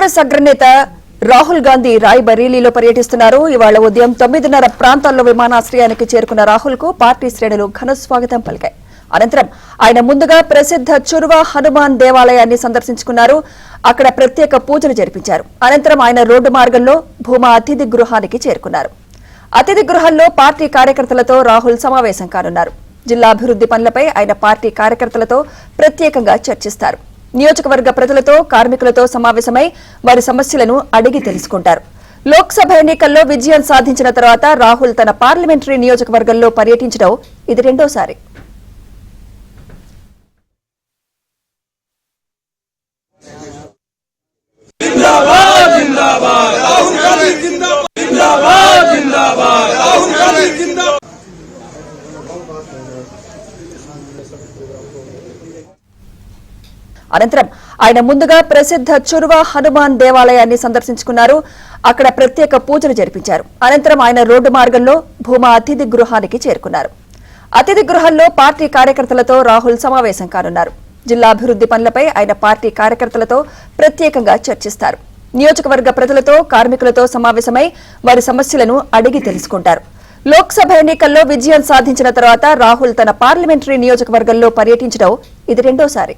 కాంగ్రెస్ అగ్రనేత రాహుల్ గాంధీ రాయ్బరేలీలో పర్యటిస్తున్నారు. ఇవాళ ఉదయం 9:30 ప్రాంతాల్లో విమానాశ్రయానికి చేరుకున్న రాహుల్ కు పార్టీ శ్రేణులు ఘన స్వాగతం పలికాయి. అనంతరం ఆయన ముందుగా ప్రసిద్ధ చుర్వా హనుమాన్ దేవాలయాన్ని సందర్శించుకున్నారు. అక్కడ ప్రత్యేక పూజలు జరిపించారు. అనంతరం ఆయన రోడ్డు మార్గంలో భూమా అతిథి గృహానికి చేరుకున్నారు. అతిథి గృహంలో పార్టీ కార్యకర్తలతో రాహుల్ సమావేశం కానున్నారు. జిల్లా అభివృద్ధి పనులపై ఆయన పార్టీ కార్యకర్తలతో ప్రత్యేకంగా చర్చిస్తారు. నియోజకవర్గ ప్రజలతో కార్మికులతో సమావేశమై వారి సమస్యలను అడిగి తెలుసుకుంటారు. లోక్సభ ఎన్నికల్లో విజయం సాధించిన తర్వాత రాహుల్ తన పార్లమెంటరీ నియోజకవర్గంలో పర్యటించడం ఇది రెండోసారి. అనంతరం ఆయన ముందుగా ప్రసిద్ధ చుర్వా హనుమాన్ దేవాలయాన్ని సందర్శించుకున్నారు. అక్కడ ప్రత్యేక పూజలు జరిపించారు. అనంతరం ఆయన రోడ్డు మార్గంలో భూమా అతిథి గృహానికి చేరుకున్నారు. అతిథి గృహంలో పార్టీ కార్యకర్తలతో రాహుల్ సమావేశం కానున్నారు. జిల్లా అభివృద్ధి పనులపై ఆయన పార్టీ కార్యకర్తలతో ప్రత్యేకంగా చర్చిస్తారు. నియోజకవర్గ ప్రజలతో కార్మికులతో సమావేశమై వారి సమస్యలను అడిగి తెలుసుకుంటారు. లోక్సభ ఎన్నికల్లో విజయం సాధించిన తర్వాత రాహుల్ తన పార్లమెంటరీ నియోజకవర్గంలో పర్యటించడం ఇది రెండోసారి.